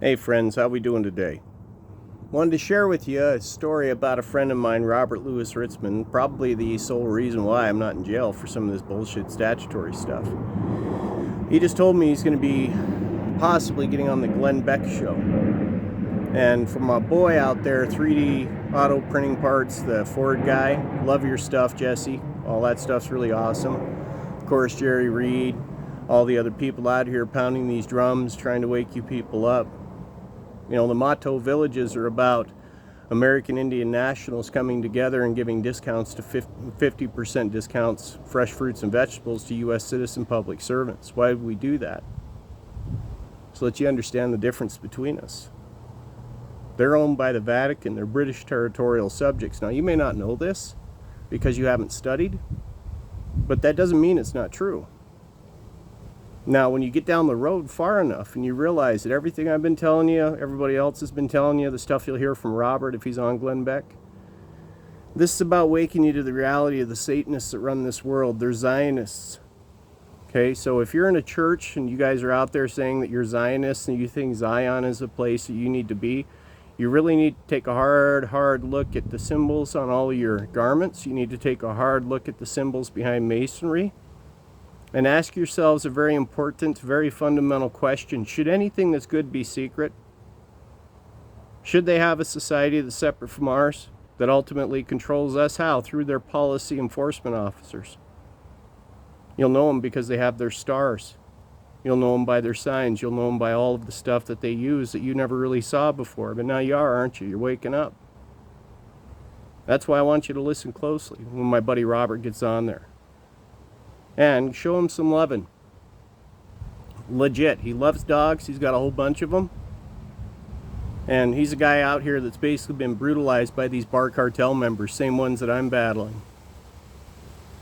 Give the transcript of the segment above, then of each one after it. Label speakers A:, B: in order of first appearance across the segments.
A: Hey friends, how we doing today? Wanted to share with you a story about a friend of mine, Robert Louis Ritzman, probably the sole reason why I'm not in jail for some of this bullshit statutory stuff. He just told me he's going to be possibly getting on the Glenn Beck show. And for my boy out there, 3D auto printing parts, the Ford guy, love your stuff, Jesse. All that stuff's really awesome. Of course, Jerry Reed, all the other people out here pounding these drums, trying to wake you people up. You know, the Mahto Villages are about American Indian nationals coming together and giving discounts to 50% discounts, fresh fruits and vegetables to U.S. citizen public servants. Why would we do that? So that you understand the difference between us. They're owned by the Vatican. They're British territorial subjects. Now, you may not know this because you haven't studied, but that doesn't mean it's not true. Now, when you get down the road far enough and you realize that everything I've been telling you, everybody else has been telling you, the stuff you'll hear from Robert if he's on Glenn Beck, this is about waking you to the reality of the Satanists that run this world. They're Zionists. Okay, so if you're in a church and you guys are out there saying that you're Zionists and you think Zion is a place that you need to be, you really need to take a hard look at the symbols on all of your garments. You need to take a hard look at the symbols behind Masonry. And ask yourselves a very important, very fundamental question. Should anything that's good be secret? Should they have a society that's separate from ours, that ultimately controls us? How? Through their policy enforcement officers. You'll know them because they have their stars. You'll know them by their signs. You'll know them by all of the stuff that they use that you never really saw before. But now you are, aren't you? You're waking up. That's why I want you to listen closely when my buddy Robert gets on there. And show him some loving. Legit. He loves dogs. He's got a whole bunch of them. And he's a guy out here that's basically been brutalized by these bar cartel members, same ones that I'm battling.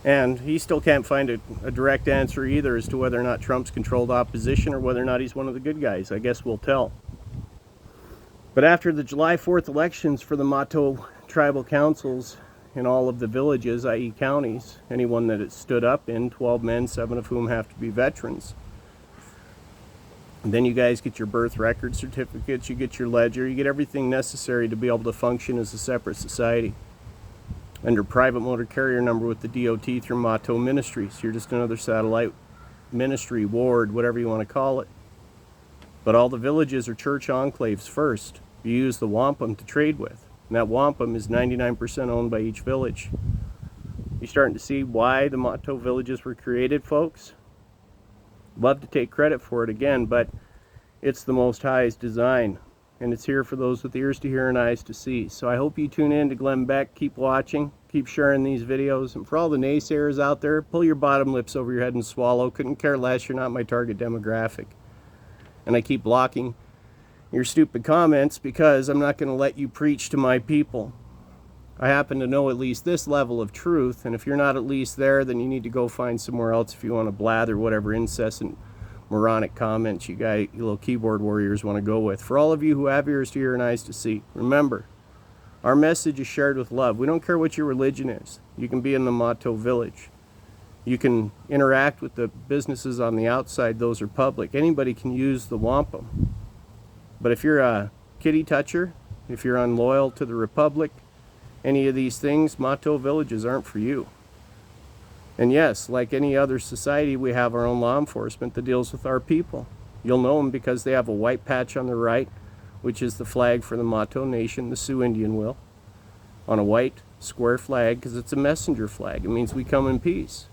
A: And he still can't find a direct answer either as to whether or not Trump's controlled opposition or whether or not he's one of the good guys. I guess we'll tell. But after the July 4th elections for the Mahto tribal councils in all of the villages, i.e. counties, anyone that it stood up in, 12 men, 7 of whom have to be veterans. And then you guys get your birth record certificates, you get your ledger, you get everything necessary to be able to function as a separate society. Under private motor carrier number with the DOT through Mahto Ministries. You're just another satellite ministry, ward, whatever you want to call it. But all the villages are church enclaves first. You use the wampum to trade with. And that wampum is 99% owned by each village. You starting to see why the Mahto Villages were created, folks? Love to take credit for it again, but it's the Most High's design. And it's here for those with ears to hear and eyes to see. So I hope you tune in to Glenn Beck. Keep watching. Keep sharing these videos. And for all the naysayers out there, pull your bottom lips over your head and swallow. Couldn't care less. You're not my target demographic. And I keep blocking your stupid comments because I'm not going to let you preach to my people. I happen to know at least this level of truth, and if you're not at least there, then you need to go find somewhere else if you want to blather whatever incessant moronic comments you little keyboard warriors want to go with. For all of you who have ears to hear and eyes to see, remember, our message is shared with love. We don't care what your religion is. You can be in the Mahto village. You can interact with the businesses on the outside. Those are public. Anybody can use the wampum. But if you're a kitty toucher, if you're unloyal to the Republic, any of these things, Mahto Villages aren't for you. And yes, like any other society, we have our own law enforcement that deals with our people. You'll know them because they have a white patch on the right, which is the flag for the Mahto Nation, the Sioux Indian will, on a white square flag because it's a messenger flag. It means we come in peace.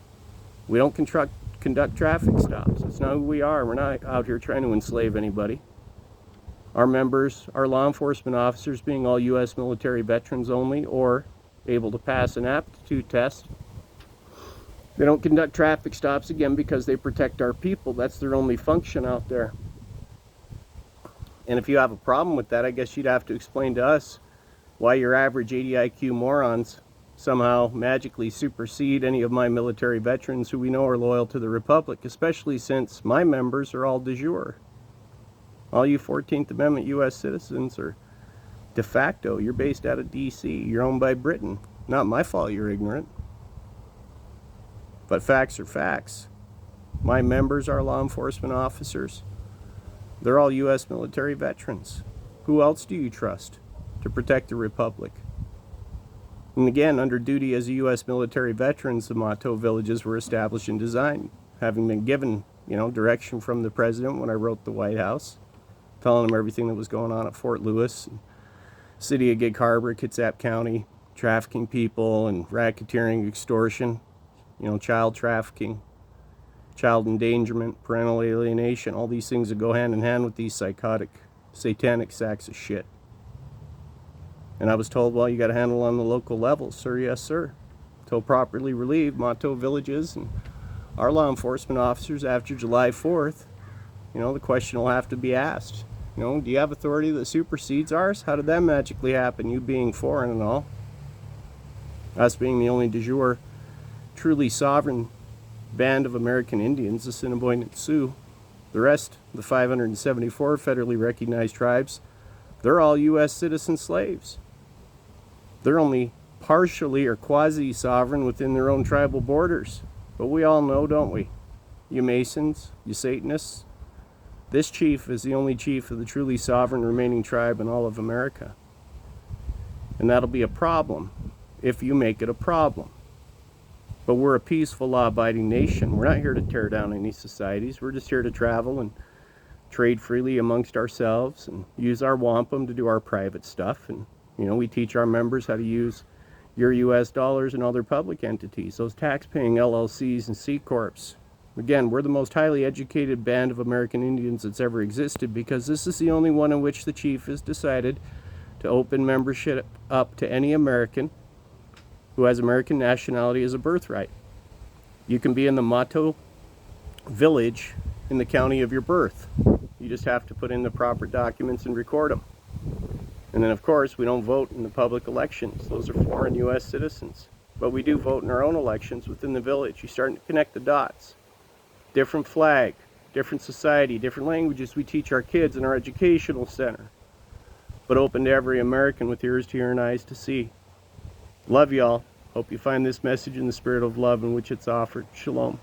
A: We don't conduct traffic stops. That's not who we are. We're not out here trying to enslave anybody. Our members, our law enforcement officers, being all U.S. military veterans only or able to pass an aptitude test, they don't conduct traffic stops, again, because they protect our people. That's their only function out there. And if you have a problem with that, I guess you'd have to explain to us why your average 80 IQ morons somehow magically supersede any of my military veterans who we know are loyal to the Republic, especially since my members are all de jure. All you 14th Amendment U.S. citizens are de facto. You're based out of D.C. You're owned by Britain. Not my fault you're ignorant. But facts are facts. My members are law enforcement officers. They're all U.S. military veterans. Who else do you trust to protect the Republic? And again, under duty as U.S. military veterans, the Mahto Villages were established and designed, having been given, direction from the president when I wrote the White House, telling him everything that was going on at Fort Lewis, and city of Gig Harbor, Kitsap County, trafficking people and racketeering, extortion, child trafficking, child endangerment, parental alienation, all these things that go hand in hand with these psychotic, satanic sacks of shit. And I was told, well, you got to handle on the local level. Sir, yes, sir. Until properly relieved, Mahto Villages and our law enforcement officers after July 4th, the question will have to be asked. Do you have authority that supersedes ours? How did that magically happen, you being foreign and all? Us being the only de jure, truly sovereign band of American Indians, the Assiniboine Sioux. The rest, the 574 federally recognized tribes, they're all U.S. citizen slaves. They're only partially or quasi-sovereign within their own tribal borders. But we all know, don't we? You Masons, you Satanists, this chief is the only chief of the truly sovereign remaining tribe in all of America. And that'll be a problem if you make it a problem. But we're a peaceful, law-abiding nation. We're not here to tear down any societies. We're just here to travel and trade freely amongst ourselves and use our wampum to do our private stuff. And, we teach our members how to use your U.S. dollars and other public entities, those tax-paying LLCs and C-Corps. Again, we're the most highly educated band of American Indians that's ever existed because this is the only one in which the chief has decided to open membership up to any American who has American nationality as a birthright. You can be in the Mahto village in the county of your birth. You just have to put in the proper documents and record them. And then, of course, we don't vote in the public elections. Those are foreign U.S. citizens. But we do vote in our own elections within the village. You're starting to connect the dots. Different flag, different society, different languages we teach our kids in our educational center. But open to every American with ears to hear and eyes to see. Love y'all. Hope you find this message in the spirit of love in which it's offered. Shalom.